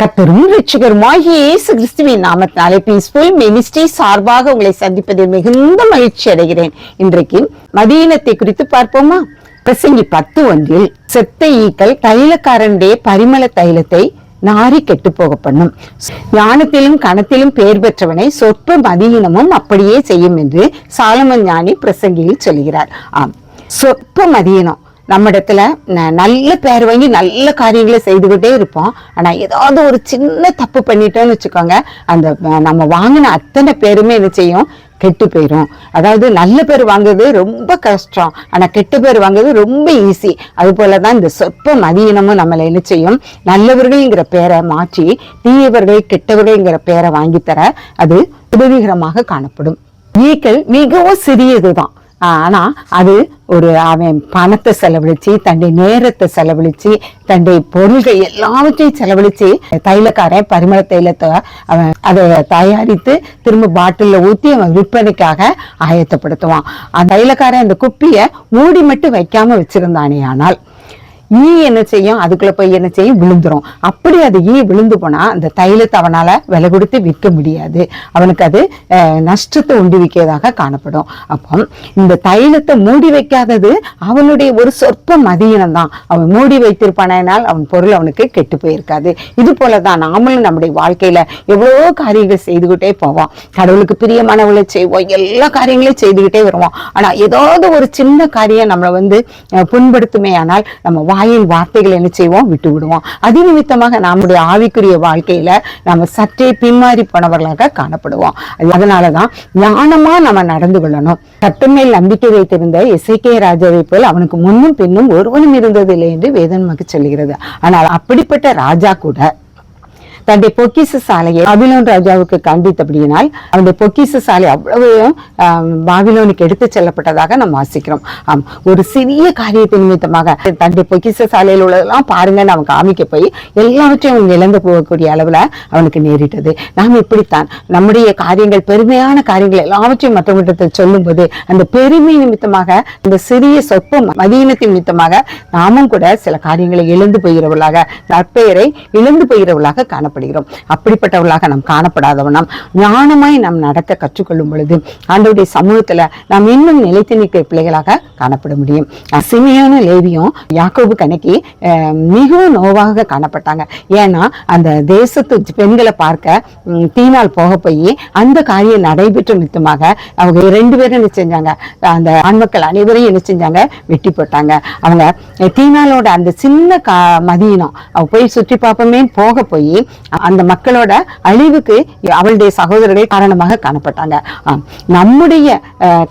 கர்த்தரும் இரட்சகருமாகிய இயேசு கிறிஸ்துவின் நாமத்தினாலே பீஸ்ஃபுல் மினிஸ்ட்ரி சார்பாக உங்களை சந்திப்பதில் மிகுந்த மகிழ்ச்சி அடைகிறேன். இன்றைக்கு மதியினத்தை குறித்து பார்ப்போமா? பிரசங்கி 10:1 செத்த ஈக்கள் தைலக்காரனுடைய பரிமள தைலத்தை நாரி கெட்டு போக பண்ணும். ஞானத்திலும் கணத்திலும் பெயர் பெற்றவனை சொற்ப மதியினமும் அப்படியே செய்யும் என்று சாலமன் ஞானி பிரசங்கியில் சொல்கிறார். சொற்ப மதியினம் நம்மிடத்துல நல்ல பேர் வாங்கி நல்ல காரியங்களை செய்துகிட்டே இருப்போம். ஆனா ஏதாவது ஒரு சின்ன தப்பு பண்ணிட்டோம்னு வச்சுக்கோங்க, அந்த நம்ம வாங்கின அத்தனை பேருமே என்ன செய்யும்? கெட்டு போயிரும். அதாவது நல்ல பேர் வாங்குறது ரொம்ப கஷ்டம், ஆனா கெட்ட பேர் வாங்குறது ரொம்ப ஈஸி. அது போலதான் இந்த சொற்ப மதியினமும் நம்மளை என்ன செய்யும்? நல்லவர்கள்ங்கிற பேரை மாற்றி தீயவர்கள் கெட்டவர்கள்ங்கிற பேரை வாங்கித்தர அது உதவிகரமாக காணப்படும். ஈக்கள் மிகவும் சிறியதுதான், ஆனா அது அவன் பணத்தை செலவழிச்சு, தன்னுடைய நேரத்தை செலவழிச்சு, தன்னுடைய பொருள்கள் எல்லாவற்றையும் செலவழிச்சு தைலக்காரன் பரிமள தைலத்தை அவன் அதை தயாரித்து திரும்ப பாட்டில ஊத்தி அவன் விற்பனைக்காக ஆயத்தப்படுத்துவான். அந்த தைலக்காரன் அந்த குப்பியை மூடி மட்டும் வைக்காம வச்சிருந்தானே ஆனால் ஈ என்ன செய்யும்? அதுக்குள்ள போய் என்ன செய்யும்? விழுந்துரும். அப்படி அது ஈ விழுந்து போனா அந்த தைலத்தை அவனால விலை கொடுத்து விற்க முடியாது. அவனுக்கு அது நஷ்டத்தை உண்டு விற்கிறதாக காணப்படும். அப்போ இந்த தைலத்தை மூடி வைக்காதது அவனுடைய ஒரு சொற்ப மதியினம் தான். அவன் மூடி வைத்திருப்பானால் அவன் பொருள் அவனுக்கு கெட்டு போயிருக்காது. இது போலதான் நாமளும் நம்முடைய வாழ்க்கையில எவ்வளவோ காரியங்கள் செய்துகிட்டே போவோம். கடவுளுக்கு பிரியமானவளை செய்வோம், எல்லா காரியங்களையும் செய்துகிட்டே வருவோம். ஆனா ஏதாவது ஒரு சின்ன காரியம் நம்மளை புண்படுத்துமே ஆனால் நம்ம வாயின் வார்த்தைகள் என்ன செய்வோம்? விட்டு விடுவோம். அது நிமித்தமாக நம்முடைய ஆவிக்குரிய வாழ்க்கையில நம்ம சற்றே பின்மாறி போனவர்களாக காணப்படுவோம். அதனாலதான் ஞானமா நம்ம நடந்து கொள்ளணும். கர்த்தர் மேல் நம்பிக்கை வைத்திருந்த எசேக்கியா ராஜாவை போல் அவனுக்கு முன்னும் பின்னும் ஒருவனும் இருந்ததில்லை என்று வேதம் நமக்கு சொல்கிறது. ஆனால் அப்படிப்பட்ட ராஜா கூட தன்னுடைய பொக்கிச சாலையை பாபிலோன் ராஜாவுக்கு காண்பித்தபடியினால் அவனுடைய பொக்கிச சாலை அவ்வளவு பாபிலோனுக்கு எடுத்து செல்லப்பட்டதாக நாம் வாசிக்கிறோம். ஒரு சிறிய காரியத்தை நிமித்தமாக தன்னுடைய பொக்கிச சாலையில் உள்ளதெல்லாம் பாருங்கன்னு அவன் காமிக்க போய் எல்லாவற்றையும் அவன் இழந்து போகக்கூடிய அளவுல அவனுக்கு நேரிட்டது. நாம் இப்படித்தான் நம்முடைய காரியங்கள், பெருமையான காரியங்கள் எல்லாவற்றையும் மற்றவர்களிடத்தில் சொல்லும் போது அந்த பெருமை நிமித்தமாக, இந்த சிறிய சொற்ப மதியினத்தின் நிமித்தமாக நாமும் கூட சில காரியங்களை இழந்து போகிறவர்களாக, நற்பெயரை இழந்து போகிறவர்களாக காணப்படுகிறோம். அப்படிப்பட்டவர்களாக நாம் காணப்படாதவனாம் ஞானமாய் நாம் நடக்க கற்றுக்கொள்ளும் பொழுது ஆண்டவருடைய சமூகத்துல நாம் இன்னும் நிலைத்து நிற்கிற பிள்ளைகளாக காணப்பட முடியும். சிமியோனும் லேவியும் யாக்கோபு கணக்கி மிகவும் நோவாக காணப்பட்டாங்க. ஏன்னா அந்த தேசத்து பெண்களை பார்க்க தீனால் போக போய் அந்த காரியம் நடைபெற்ற நிமித்தமாக அவங்க 2 பேரும் என்ன செஞ்சாங்க? அந்த ஆண்மக்கள் அனைவரையும் என்ன செஞ்சாங்க? வெட்டி போட்டாங்க. அவங்க தீனாலோட அந்த சின்ன மதியினம் அவ போய் சுற்றி பார்ப்போமே போக போய் அந்த மக்களோட அழிவுக்கு அவளுடைய சகோதரர்கள் காரணமாக காணப்பட்டாங்க. நம்முடைய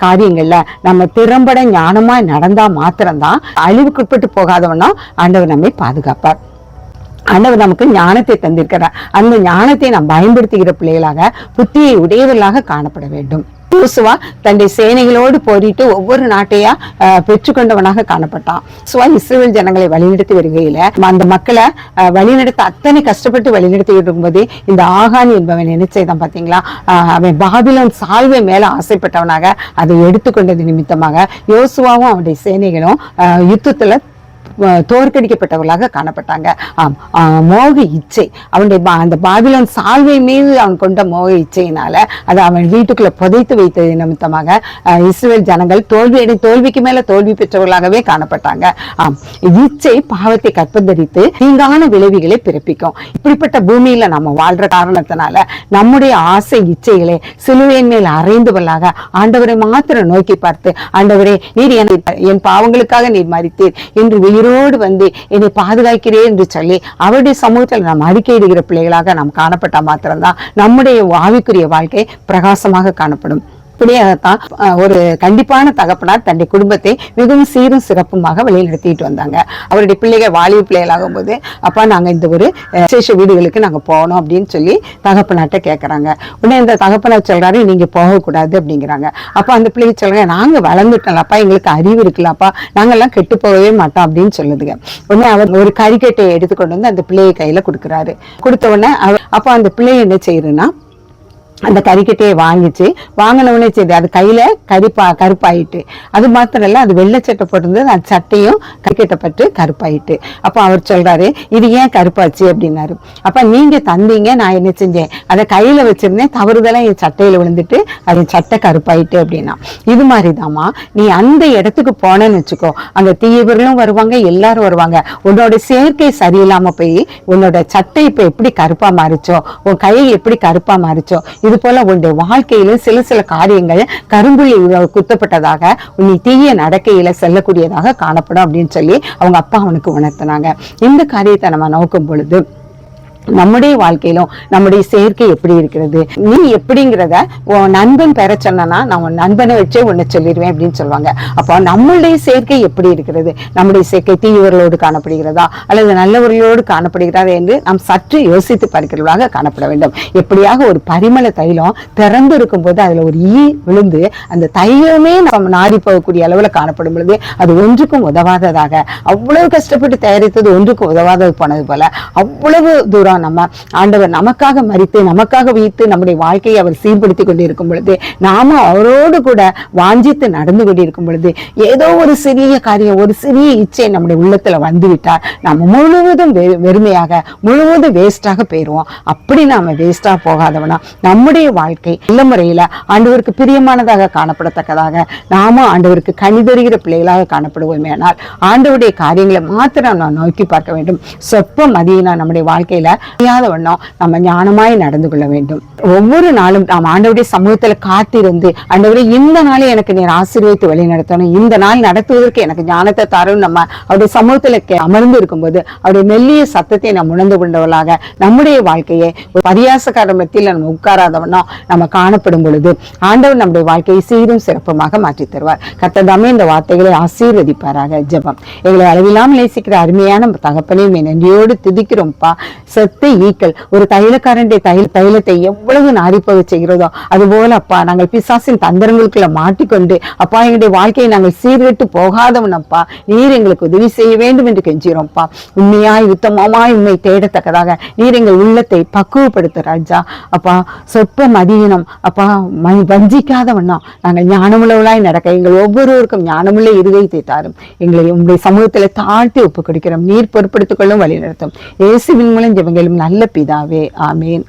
காரியங்கள்ல நம்ம திறம்பட ஞானமா நடந்தா மாத்திரம்தான் அழிவுக்குட்பட்டு போகாதவனா ஆண்டவர் நம்மை பாதுகாப்பார். ஆண்டவர் நமக்கு ஞானத்தை தந்திருக்கிறார். அந்த ஞானத்தை நாம் பயன்படுத்துகிற பிள்ளைகளாக, புத்தியை உடையவர்களாக காணப்பட வேண்டும். யோசுவா தன்னுடைய சேனைகளோடு போரிட்டு ஒவ்வொரு நாட்டையா பெற்றுக்கொண்டவனாக காணப்பட்டான். இஸ்ரவேல் ஜனங்களை வழிநடத்தி வருகையில அந்த மக்களை வழிநடத்த அத்தனை கஷ்டப்பட்டு வழிநடத்தி இருக்கும்போது இந்த ஆகான் என்பவன் என்ன செய்தான் பாத்தீங்களா? அவன் பாபிலோன் சால்வை மேல ஆசைப்பட்டவனாக அதை எடுத்துக்கொண்டது நிமித்தமாக யோசுவாவும் அவனுடைய சேனைகளும் யுத்தத்துல தோற்கடிக்கப்பட்டவர்களாக காணப்பட்டாங்க. மோக இச்சை, அவனுடைய அந்த பாபிலோன் சால்வை மீது அவன் கொண்ட மோக இச்சையினால அதை அவன் வீட்டுக்குள்ள புதைத்து வைத்தது நிமித்தமாக இஸ்ரவேல் ஜனங்கள் தோல்விக்கு மேல தோல்வி பெற்றவர்களாகவே காணப்பட்டாங்க. இச்சை பாவத்தை கற்பந்தரித்து தீங்கான விளைவுகளை பிறப்பிக்கும். இப்படிப்பட்ட பூமியில நம்ம வாழ்ற காரணத்தினால நம்முடைய ஆசை இச்சைகளை சிலுவையின் மேல் அறைந்தவர்களாக ஆண்டவரை மாத்திரம் நோக்கி பார்த்து, ஆண்டவரே நீர் என் பாவங்களுக்காக நீர் மரித்தீர் என்று உயிரோடு வந்து என்னை பாதுகாக்கிறேன் என்று சொல்லி அவருடைய சமூகத்தில் நாம் அறிக்கையிடுகிற பிள்ளைகளாக நாம் காணப்பட்ட மாத்திரம்தான் நம்முடைய ஆவிக்குரிய வாழ்க்கை பிரகாசமாக காணப்படும். இப்படியாகத்தான் ஒரு கண்டிப்பான தகப்பனார் தன்னுடைய குடும்பத்தை மிகவும் சீரும் சிறப்புமாக வழிநடத்திட்டு வந்தாங்க. அவருடைய பிள்ளைகள் வாலிப பிள்ளைகளாகும் போது, அப்பா நாங்க இந்த ஒரு விசேஷ வீடுகளுக்கு நாங்க போனோம் அப்படின்னு சொல்லி தகப்பனாட்ட கேட்கறாங்க. உடனே இந்த தகப்பனார் சொல்றாரு, நீங்க போகக்கூடாது அப்படிங்கிறாங்க. அப்ப அந்த பிள்ளைங்க சொல்றாங்க, நாங்க வளர்ந்துட்டோம்லப்பா, எங்களுக்கு அறிவு இருக்குல்லப்பா, நாங்கெல்லாம் கெட்டு போகவே மாட்டோம் அப்படின்னு சொல்லுதுங்க. உடனே அவர் ஒரு கறிக்கட்டையை எடுத்துக்கொண்டு வந்து அந்த பிள்ளையை கையில கொடுக்குறாரு. கொடுத்த உடனே அப்ப அந்த பிள்ளை என்ன செய்யுதுன்னா அந்த கறிக்கட்டையை வாங்கினவுடனே சரி அது கையில கருப்பாயிட்டு. அது மாத்திரம் இல்ல, அது வெள்ளை சட்டை போட்டிருந்தது, அந்த சட்டையும் கறிக்கட்டப்பட்டு கருப்பாயிட்டு. அப்ப அவர் சொல்றாரு, இது ஏன் கருப்பாச்சு அப்படின்னாரு. அப்ப நீங்க தந்தீங்க, நான் என்ன செஞ்சேன், அதை கையில வச்சிருந்தேன், தவறுதெல்லாம் என் சட்டையில விழுந்துட்டு அது சட்டை கருப்பாயிட்டு அப்படின்னா. இது மாதிரிதாம்மா, நீ அந்த இடத்துக்கு போனேன்னு வச்சுக்கோ, அங்க தீயவர்களும் வருவாங்க, எல்லாரும் வருவாங்க. உன்னோட சேர்க்கை சரியில்லாம போய் உன்னோட சட்டை இப்ப எப்படி கருப்பா மாறிச்சோ, உன் கை எப்படி கருப்பா மாறிச்சோ, இது போல உன்னுடைய வாழ்க்கையில சில காரியங்கள் கரும்புள்ளி குத்தப்பட்டதாக நீ தீய நடக்கையில செல்லக்கூடியதாக காணப்படும் அப்படின்னு சொல்லி அவங்க அப்பா அவனுக்கு உணர்த்தினாங்க. இந்த காரியத்தை நம்ம நோக்கும் பொழுது நம்முடைய வாழ்க்கையிலும் நம்முடைய சேர்க்கை எப்படி இருக்கிறது, நீ எப்படிங்கிறத நண்பன் பெற சொன்னா நான் உன் நண்பனை வச்சே உன்னை சொல்லிடுவேன் அப்படின்னு சொல்லுவாங்க. அப்போ நம்மளுடைய சேர்க்கை எப்படி இருக்கிறது, நம்முடைய சேர்க்கை தீயவர்களோடு காணப்படுகிறதா அல்லது நல்லவர்களோடு காணப்படுகிறதா என்று நாம் சற்று யோசித்து பார்க்கிறவர்களாக காணப்பட வேண்டும். எப்படியாக ஒரு பரிமள தைலம் திறந்து இருக்கும் போது அதுல ஒரு ஈ விழுந்து அந்த தைலமே நம்ம நாடி போகக்கூடிய அளவுல காணப்படும் பொழுது அது ஒன்றுக்கும் உதவாததாக, அவ்வளவு கஷ்டப்பட்டு தயாரித்தது ஒன்றுக்கும் உதவாதது போனது போல அவ்வளவு தூரம் நம்ம ஆண்டவர் நமக்காக மரித்து நமக்காக வைத்து நம்முடைய வாழ்க்கையை அவர் சீர்படுத்தி கொண்டிருக்கும் பொழுது, நாம அவரோடு கூட வாஞ்சித்து நடந்து கொண்டிருக்கும் பொழுது ஏதோ ஒரு சிறிய காரியம், ஒரு சிறிய இச்சை நம்முடைய உள்ளத்துல வந்துவிட்டால் நம்ம முழுவதும் வெறுமையாக முழுவதும் வேஸ்டாக போயிடுவோம். அப்படி நாம வேஸ்டா போகாதவனா நம்முடைய வாழ்க்கை நல்ல முறையில ஆண்டவருக்கு பிரியமானதாக காணப்படத்தக்கதாக நாம ஆண்டவருக்கு கனிதருகிற பிள்ளைகளாக காணப்படுவோமே. ஆனால் ஆண்டவருடைய காரியங்களை மாத்திரம் நாம் நோக்கி பார்க்க வேண்டும். சொற்ப மதியினா நம்முடைய வாழ்க்கையில வண்ணம் நம்ம ஞானமாய் நடந்து கொள்ள வேண்டும். ஒவ்வொரு நாளும் நாம் ஆண்டவருடைய சமூகத்துல காத்திருந்து, ஆண்டவரே இந்த நாளை எனக்கு நீர் ஆசீர்வதித்து வழி நடத்தணும், இந்த நாள் நடத்துவதற்கு எனக்கு ஞானத்தை தரும், நம்ம அவருடைய சமூகத்துல அமர்ந்து இருக்கும்போது அவருடைய மெல்லிய சத்தத்தை நாம் உணர்ந்து கொண்டவர்களாக நம்முடைய வாழ்க்கையை ஒரு பரியாசக்கார மத்தியில் நம்ம உட்காராதவண்ணம் நம்ம காணப்படும் பொழுது ஆண்டவர் நம்முடைய வாழ்க்கையை சீரும் சிறப்புமாக மாற்றி தருவார். கர்த்தர் இந்த வார்த்தைகளை ஆசீர்வதிப்பாராக. ஜெபம். எங்களை அளவில்லாமல் நேசிக்கிற அருமையான தகப்பனையும் நன்றியோடு துதிக்கிறோம்ப்பா. செத்த ஈக்கள் ஒரு தைலக்காரனுடைய தைலத்தை எவ்வளவு நாரிப்பக செய்கிறதோ அதுபோல அப்பா நாங்கள் பிசாசின் தந்திரங்களுக்குள்ள மாட்டிக்கொண்டு அப்பா எங்களுடைய வாழ்க்கையை நாங்கள் சீர்கெட்டு போகாதவன் அப்பா நீர் எங்களுக்கு உதவி செய்ய வேண்டும் என்று கெஞ்சிரோம்ப்பா. உண்மையாய் உத்தமமாய் உண்மை தேடத்தக்கதாக நீர் எங்கள் உள்ளத்தை பக்குவப்படுத்த ராஜா. அப்பா சொற்ப மதியினம் அப்பா வஞ்சிக்காதவண்ணா நாங்கள் ஞானமுள்ளவளாய் நடக்க எங்கள் ஒவ்வொருவருக்கும் ஞானமுள்ள இருதயத்தை தாரும். எங்களை உங்களுடைய சமூகத்துல தாழ்த்தி ஒப்பு கொடுக்கிறோம். நீர் பொறுப்படுத்திக் கொள்ளும், வழி நடத்தும். இயேசுவின் மூலம் ஜெபங்களும் நல்ல பிதாவே. ஆமேன்.